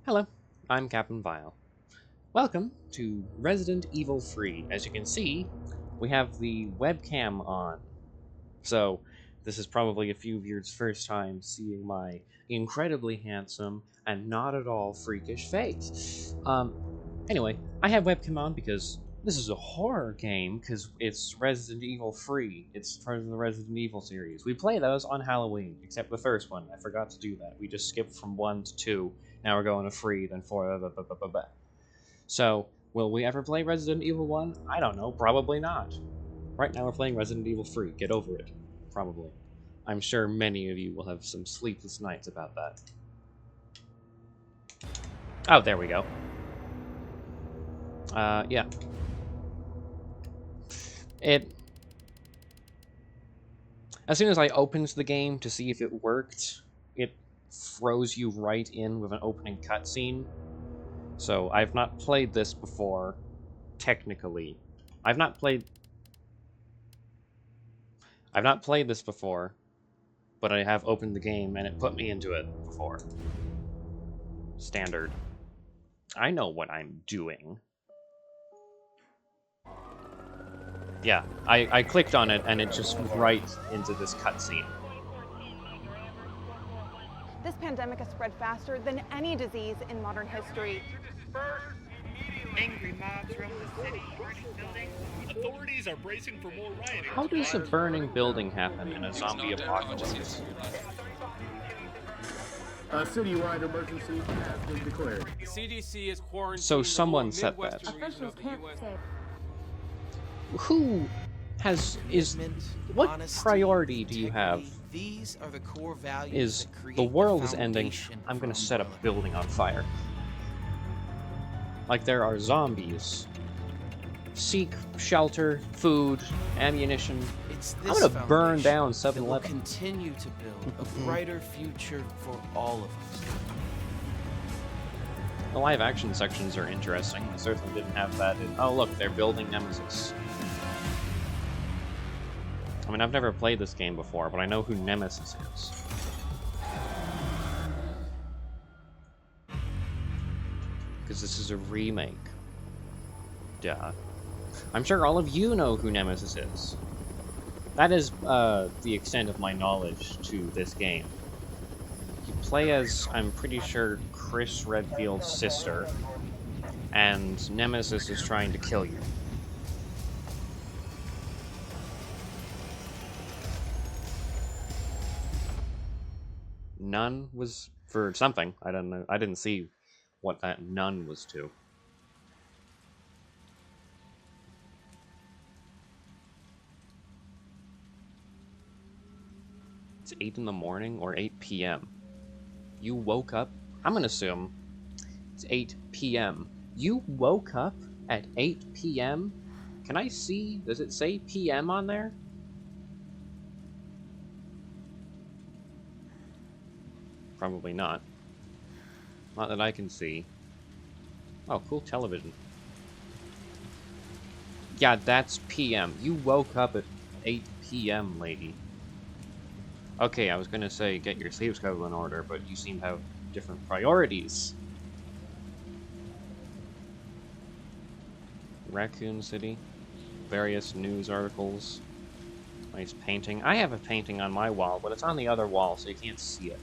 Hello, I'm Captain Vile. Welcome to Resident Evil Free. As you can see, we have the webcam on. So, this is probably a few of your first time seeing my incredibly handsome and not at all freakish face. Anyway, I have webcam on because this is a horror game, because it's Resident Evil Free. It's part of the Resident Evil series. We play those on Halloween, except the first one. I forgot to do that. We just skipped from 1 to 2. Now we're going to Free, then 4, blah, blah, blah, blah, blah. So, will we ever play Resident Evil 1? I don't know. Probably not. Right now we're playing Resident Evil Free. Get over it. Probably. I'm sure many of you will have some sleepless nights about that. Oh, there we go. Yeah. As soon as I opened the game to see if it worked, it froze you right in with an opening cutscene. So, I've not played this before, technically. I've not played this before, but I have opened the game and it put me into it before. Standard. I know what I'm doing. Yeah, I clicked on it and it just right into this cutscene. This pandemic has spread faster than any disease in modern history. Angry mobs roam the city, burning buildings. Authorities are bracing for more rioting. How does a burning building happen in a zombie apocalypse? A citywide emergency has been declared. The CDC is quarantining. So someone said that. Officials can't say. Who has what priority do you have? These are the core values Is that create the world is the ending, foundation I'm gonna for set a Umbrella. building on fire. Like there are zombies. Seek shelter, food, ammunition. It's I'm this gonna burn foundation down that will 7-Eleven. continue to build a brighter future for all of us. The live action sections are interesting. I certainly didn't have that in. Oh, look, they're building Nemesis. I mean, I've never played this game before, but I know who Nemesis is. Because this is a remake. Duh. I'm sure all of you know who Nemesis is. That is the extent of my knowledge to this game. You play as, I'm pretty sure, Chris Redfield's sister, and Nemesis is trying to kill you. None was for something. I don't know. I didn't see what that none was to. It's 8 in the morning or 8 p.m. You woke up. I'm gonna assume it's 8 p.m. You woke up at 8 p.m.? Can I see? Does it say p.m. on there? Probably not. Not that I can see. Oh, cool television. Yeah, that's p.m. You woke up at 8 p.m., lady. Okay, I was gonna say get your sleep schedule in order, but you seem to have different priorities. Raccoon City. Various news articles. Nice painting. I have a painting on my wall, but it's on the other wall, so you can't see it.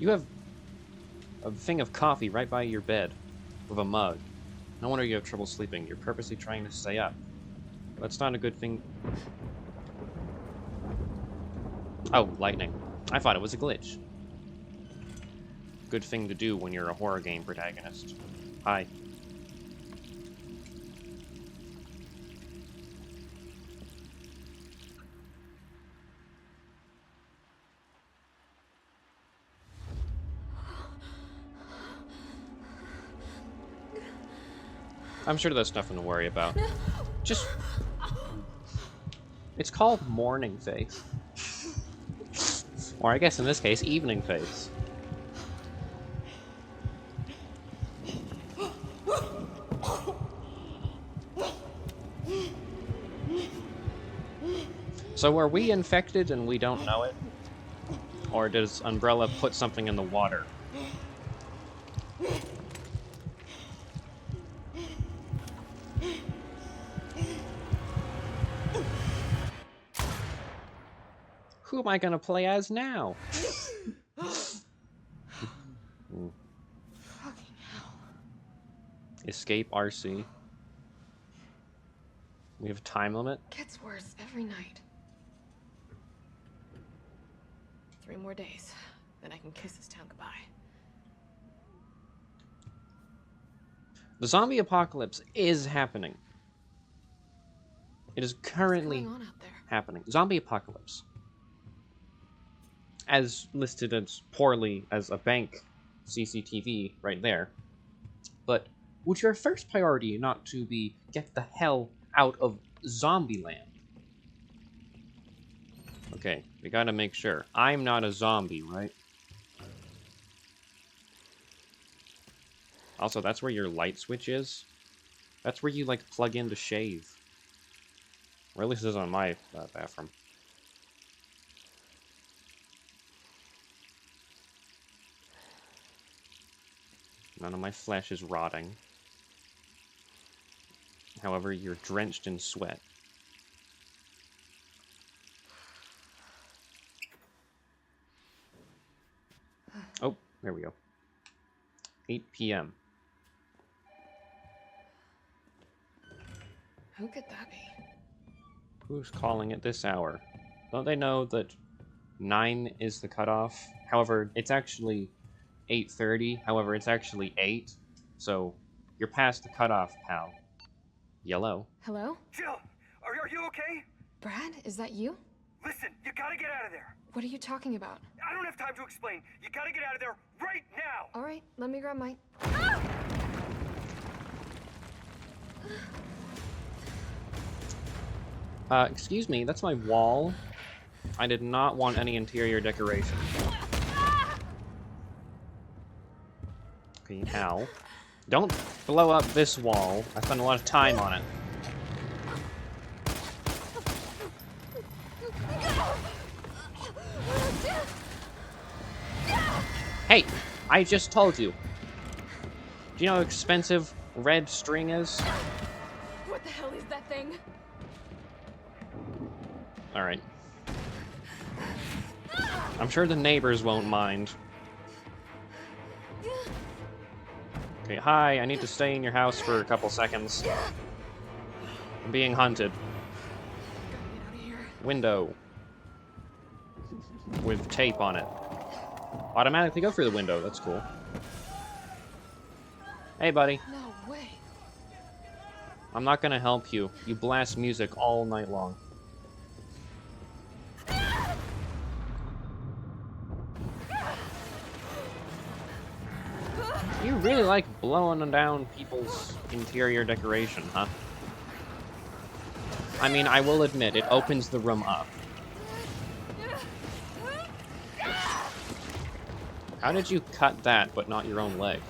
You have a thing of coffee right by your bed, with a mug. No wonder you have trouble sleeping. You're purposely trying to stay up. That's not a good thing. Oh, lightning. I thought it was a glitch. Good thing to do when you're a horror game protagonist. Hi. I'm sure that's nothing to worry about. Just... It's called morning face. Or I guess in this case, evening face. So are we infected and we don't know it? Or does Umbrella put something in the water? Who am I gonna play as now? Fucking hell. Escape RC. We have a time limit. Gets worse every night. 3 more days, then I can kiss this town goodbye. The zombie apocalypse is happening. It is currently What's going on out there? happening. Zombie apocalypse. As listed as poorly as a bank CCTV right there. But would your first priority not to be get the hell out of Zombieland? Okay, we gotta make sure. I'm not a zombie, right? Also, that's where your light switch is. That's where you, like, plug in to shave. Or at least it is on my bathroom. None of my flesh is rotting. However, you're drenched in sweat. Oh, there we go. 8 p.m. Who could that be? Who's calling at this hour? Don't they know that 9 is the cutoff? However, it's actually 8:30. However, it's actually 8. So, you're past the cutoff, pal. Yellow. Hello? Jill, are you okay? Brad, is that you? Listen, you gotta get out of there. What are you talking about? I don't have time to explain. You gotta get out of there right now. All right, let me grab my... Excuse me, that's my wall. I did not want any interior decoration. Okay, ow. Don't blow up this wall. I spent a lot of time on it. Hey! I just told you. Do you know how expensive red string is? What the hell is that thing? Alright. I'm sure the neighbors won't mind. Okay, hi, I need to stay in your house for a couple seconds. I'm being hunted. Gotta get out of here. Window. With tape on it. Automatically go through the window, that's cool. Hey, buddy. No way. I'm not gonna help you. You blast music all night long. You really like blowing down people's interior decoration, huh? I mean, I will admit, it opens the room up. How did you cut that, but not your own leg?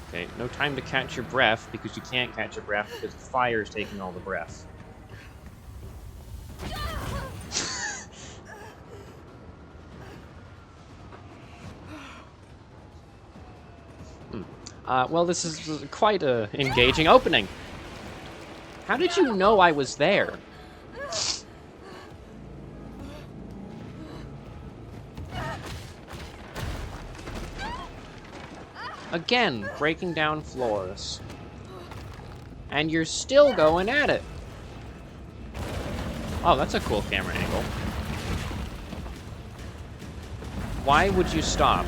Okay, no time to catch your breath, because you can't catch your breath because the fire's taking all the breath. Well, this is quite a engaging opening. How did you know I was there? Again, breaking down floors. And you're still going at it. Oh, that's a cool camera angle. Why would you stop?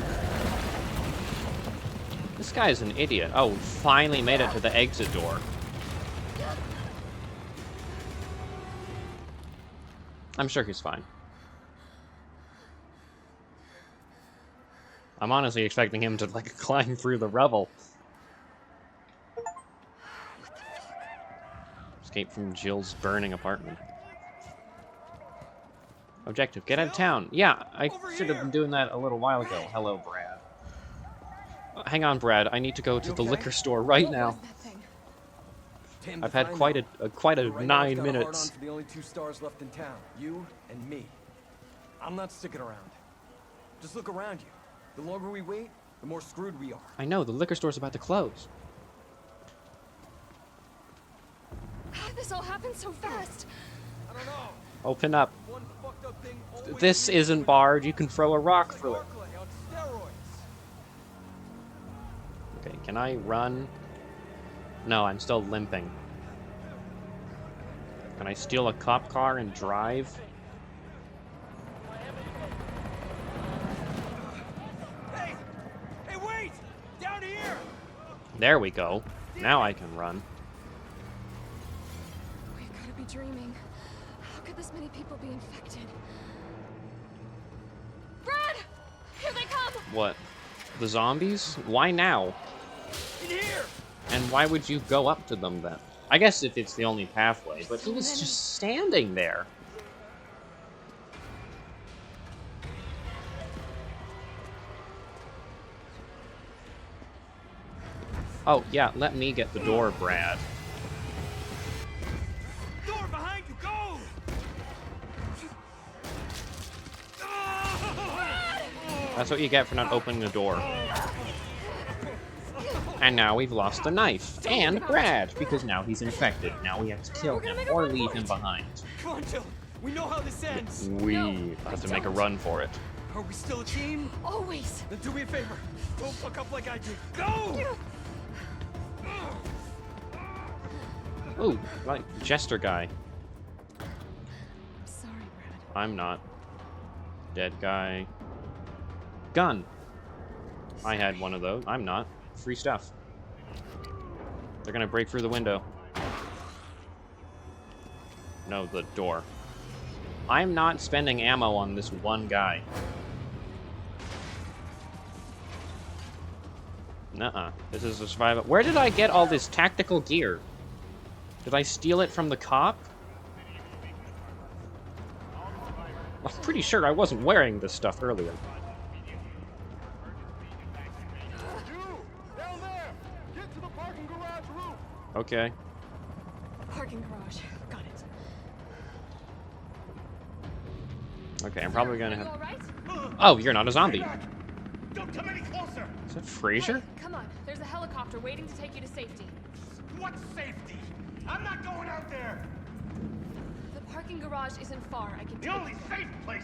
This guy's an idiot. Oh, finally made it to the exit door. I'm sure he's fine. I'm honestly expecting him to, like, climb through the rubble. Escape from Jill's burning apartment. Objective, get out of town. Yeah, I should have been doing that a little while ago. Hello, Brad. Hang on, Brad. I need to go to the liquor store right now. What was that thing? Damned I've if had I quite know. a quite a Right now, I've 9 got a hard-on minutes. for the only 2 stars left in town, you and me. I'm not sticking around. Just look around you. The longer we wait, the more screwed we are. I know the liquor store's about to close. How did this all happen so fast? I don't know. Open up. One fucked up thing always This leads isn't to barred. You can throw a rock through it. Barclay on steroids. Okay, can I run? No, I'm still limping. Can I steal a cop car and drive? Hey! Hey, wait! Down here! There we go. Now I can run. We've got to be dreaming. How could this many people be infected? Brad! Here they come! What? The zombies? Why now? In here! And why would you go up to them then? I guess if it's the only pathway, but he was So many. just standing there. Oh, yeah, let me get the door, Brad. Door behind you, go! That's what you get for not opening the door. And now we've lost the knife. And Brad, because now he's infected. Now we have to kill him or leave him behind. Come on, Jill. We know how this ends. We No, have to I make a don't. run for it. Are we still a team? Always! Then do me a favor. Don't fuck up like I did. Go! Ooh, like Jester guy. I'm sorry, Brad. I'm not. Dead guy. Gun. I had one of those. I'm not. Free stuff. They're gonna break through the window. No, the door. I'm not spending ammo on this one guy. Nuh-uh. This is a survival. Where did I get all this tactical gear? Did I steal it from the cop? I'm pretty sure I wasn't wearing this stuff earlier. Down there! Get to the parking garage roof! Okay. Parking garage. Got it. Okay, I'm probably gonna You have... all right? Oh, you're not a zombie. Don't come any closer! Is that Fraser? Hey, come on. There's a helicopter waiting to take you to safety. What safety? I'm not going out there! The parking garage isn't far. I can The take only you there. safe place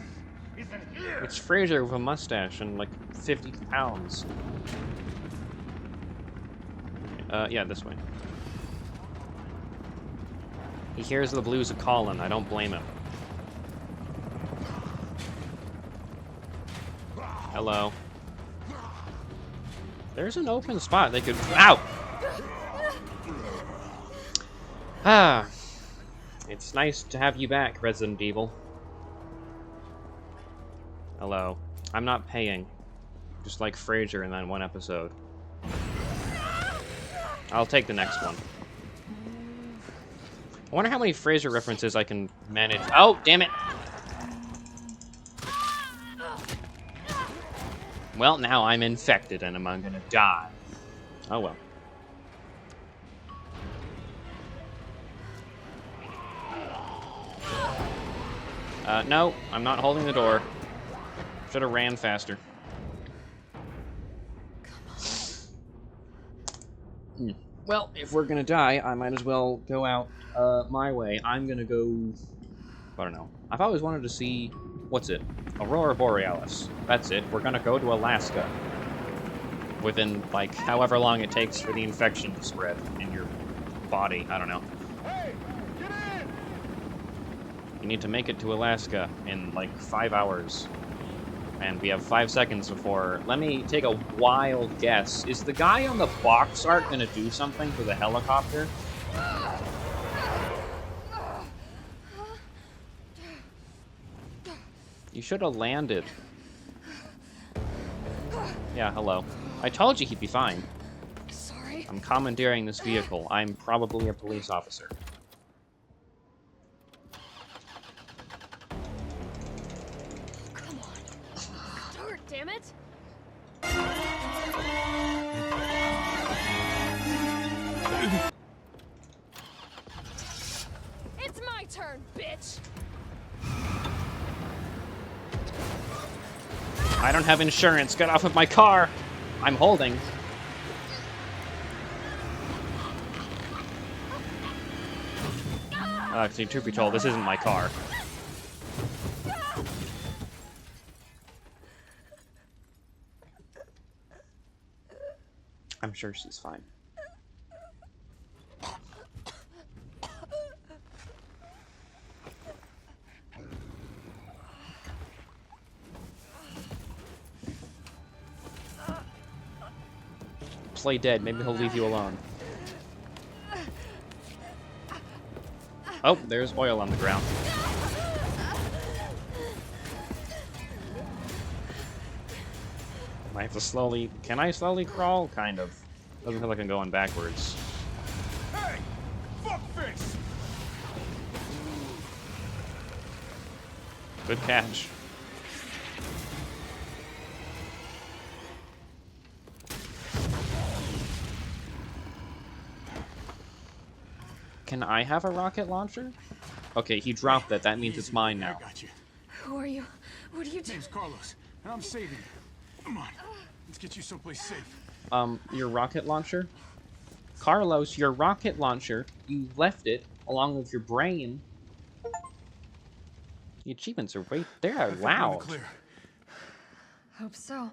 is in here! It's Fraser with a mustache and like 50 pounds. Yeah, this way. He hears the blues a calling. I don't blame him. Hello. There's an open spot they could... Ow! Ah. It's nice to have you back, Resident Evil. Hello. I'm not paying. Just like Fraser in that one episode. I'll take the next one. I wonder how many Fraser references I can manage. Oh, damn it! Well, now I'm infected and I'm gonna die. Oh well. No, I'm not holding the door. Should have ran faster. Well, if we're gonna die, I might as well go out my way. I'm gonna go... I don't know. I've always wanted to see... What's it? Aurora Borealis. That's it. We're gonna go to Alaska. Within, like, however long it takes for the infection to spread in your body. I don't know. Hey! Get in! You need to make it to Alaska in, like, 5 hours. And we have 5 seconds before... Let me take a wild guess. Is the guy on the box art gonna do something for the helicopter? You should have landed. Yeah, hello. I told you he'd be fine. Sorry. I'm commandeering this vehicle. I'm probably a police officer. Come on. Start, damn it. bitch! I don't have insurance. Get off of my car. I'm holding. Actually, truth be told, this isn't my car. I'm sure she's fine. Play dead. Maybe he'll leave you alone. Oh, there's oil on the ground. I have to slowly... Can I slowly crawl? Kind of. Doesn't feel like I'm going backwards. Hey! Fuckface! Good catch. Can I have a rocket launcher? Okay, he dropped it. That means it's mine now. I got you. Who are you? What are you doing? Name's Carlos, and I'm saving you. Come on, let's get you someplace safe. Your rocket launcher? Carlos, your rocket launcher. You left it along with your brain. The achievements are right there. I think we're in the Loud. clear. Hope so.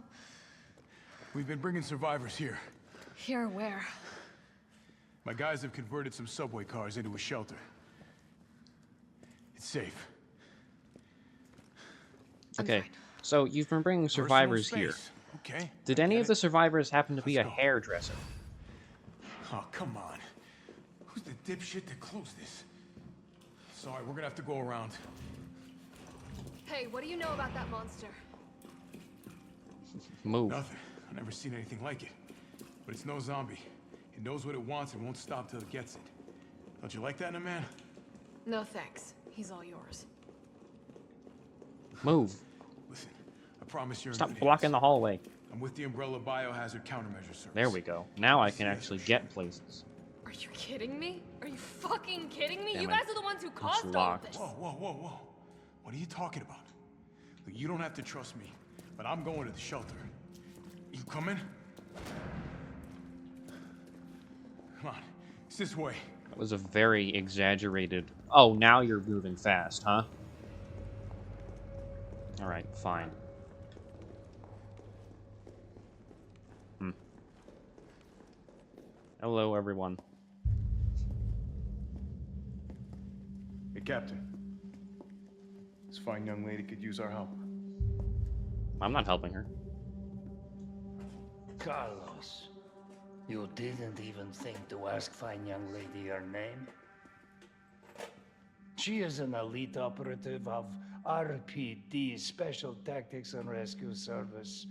We've been bringing survivors here. Here, where? My guys have converted some subway cars into a shelter. It's safe. Okay, fine. so you've been bringing Personal survivors here. space, okay? Did I any get of the it. survivors happen to be a Let's go. hairdresser? Oh, come on. Who's the dipshit that closed this? Sorry, we're gonna have to go around. Hey, what do you know about that monster? Move. Nothing. I've never seen anything like it. But it's no zombie. It knows what it wants and won't stop till it gets it. Don't you like that in a man? No thanks. He's all yours. Move. Listen, I promise you're in Stop good blocking hands. the hallway. I'm with the Umbrella Biohazard Countermeasure Service. There we go. Now I can actually get places. Are you kidding me? Are you fucking kidding me? Damn You it. guys are the ones who caused all of locked. this. Whoa, whoa, whoa, whoa. What are you talking about? Look, you don't have to trust me, but I'm going to the shelter. You coming? Come on, it's this way. That was a very exaggerated... Oh, now you're moving fast, huh? Alright, fine. Hello, everyone. Hey, Captain. This fine young lady could use our help. I'm not helping her. Carlos, you didn't even think to ask fine young lady her name? She is an elite operative of RPD, Special Tactics and Rescue Service.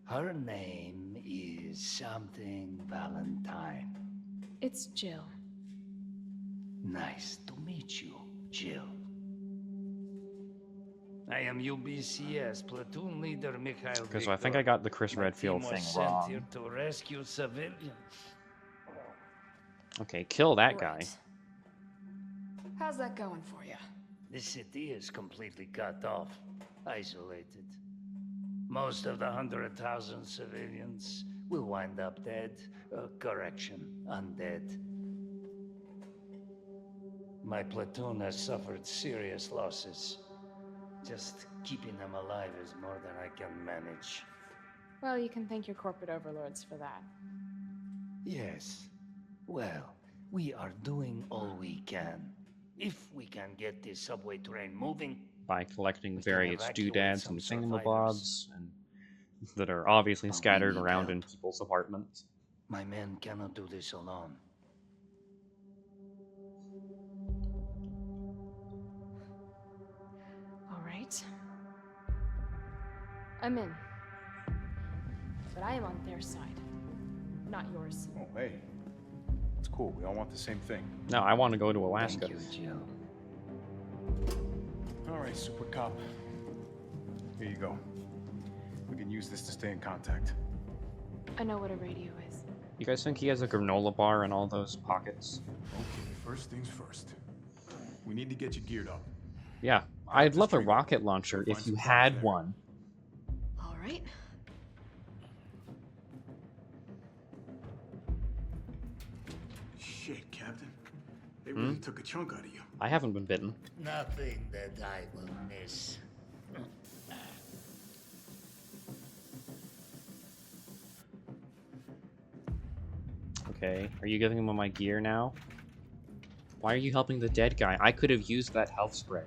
Her name is something Valentine. It's Jill. Nice to meet you, Jill. I am UBCS platoon leader Mikhail. Okay, so I think I got the Chris Redfield My team thing was sent wrong. here to rescue civilians. Okay, kill that guy. Right. How's that going for you? The city is completely cut off, isolated. Most of the 100,000 civilians will wind up dead. Correction, undead. My platoon has suffered serious losses. Just keeping them alive is more than I can manage. Well, you can thank your corporate overlords for that. Yes. Well, we are doing all we can. If we can get this subway train moving, By collecting We can various evacuate doodads some and survivors. thingamabobs and that are obviously But we scattered need around help. in people's apartments. my men cannot do this alone. All right. I'm in. But I am on their side, not yours. Oh, hey. It's cool. We all want the same thing. No, I want to go to Alaska. Thank you, Jill. All right, Super Cop. Here you go. We can use this to stay in contact. I know what a radio is. You guys think he has a granola bar in all those pockets? Okay, first things first. We need to get you geared up. Yeah, I'd love a rocket launcher if you had one. All right. Shit, Captain. They really took a chunk out of you. I haven't been bitten. Nothing that I will miss. Okay, are you giving him my gear now? Why are you helping the dead guy? I could have used that health spray.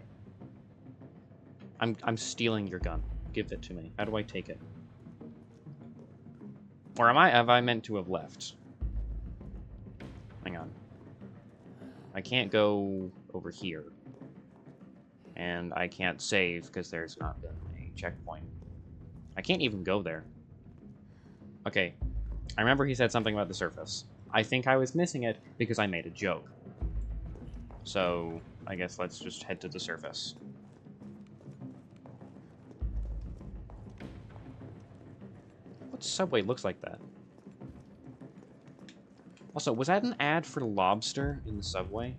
I'm stealing your gun. Give it to me. How do I take it? Or have I meant to have left? Hang on. I can't go over here. And I can't save because there's not been a checkpoint. I can't even go there. Okay. I remember he said something about the surface. I think I was missing it because I made a joke. So, I guess let's just head to the surface. What subway looks like that? Also, was that an ad for lobster in the subway?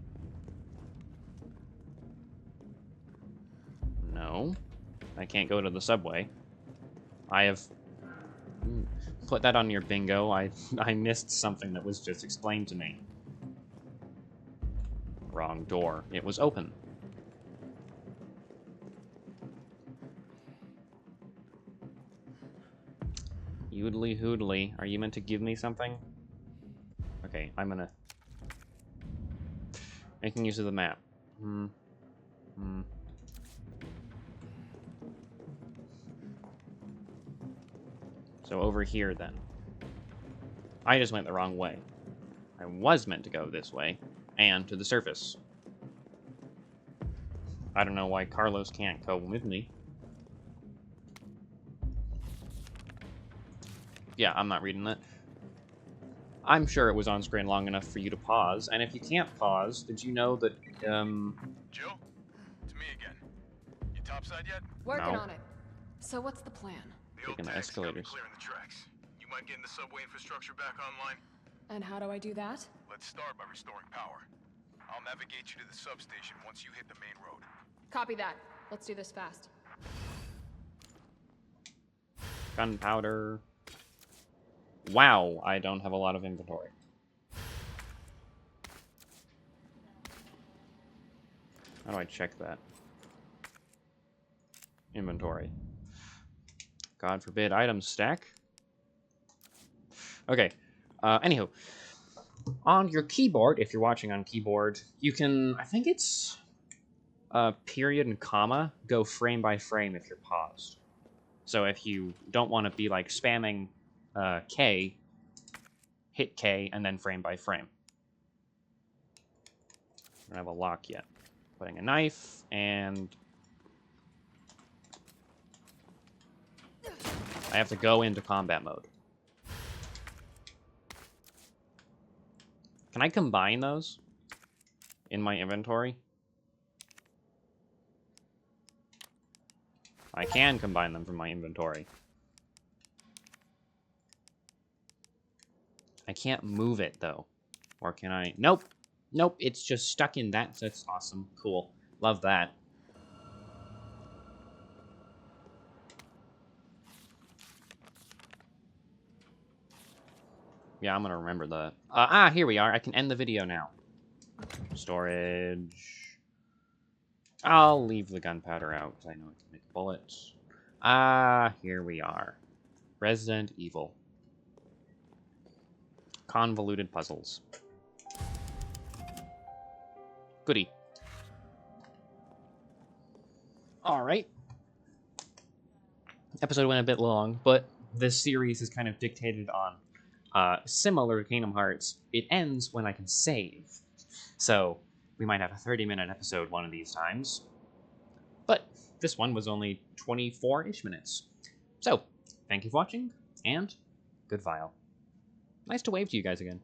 No. I can't go to the subway. I have... Put that on your bingo. I missed something that was just explained to me. Wrong door. It was open. Yoodly hoodly. Are you meant to give me something? Okay, I'm gonna... Making use of the map. So over here, then. I just went the wrong way. I was meant to go this way, and to the surface. I don't know why Carlos can't go with me. Yeah, I'm not reading that. I'm sure it was on screen long enough for you to pause, and if you can't pause, did you know that, Jill? It's me again. You topside yet? Working No. on it. So what's the plan? The old Taking the tank's gotta be escalators. clearing the tracks. You mind getting the subway infrastructure back online? And how do I do that? Let's start by restoring power. I'll navigate you to the substation once you hit the main road. Copy that. Let's do this fast. gunpowder... Wow, I don't have a lot of inventory. How do I check that? Inventory. God forbid items stack. Okay. Anywho. On your keyboard, if you're watching on keyboard, you can, I think it's period and comma, go frame by frame if you're paused. So if you don't want to be like spamming K, hit K, and then frame by frame. I don't have a lock yet. Putting a knife, and I have to go into combat mode. Can I combine those in my inventory? I can combine them from my inventory. I can't move it, though. Or can I? Nope. Nope, it's just stuck in that. That's awesome. Cool. Love that. Yeah, I'm gonna remember that. Here we are. I can end the video now. Storage. I'll leave the gunpowder out, because I know I can make bullets. Here we are. Resident Evil. Convoluted puzzles. Goody. Alright. Episode went a bit long, but this series is kind of dictated on similar to Kingdom Hearts. It ends when I can save. So, we might have a 30-minute episode one of these times. But this one was only 24-ish minutes. So, thank you for watching, and good file. Nice to wave to you guys again.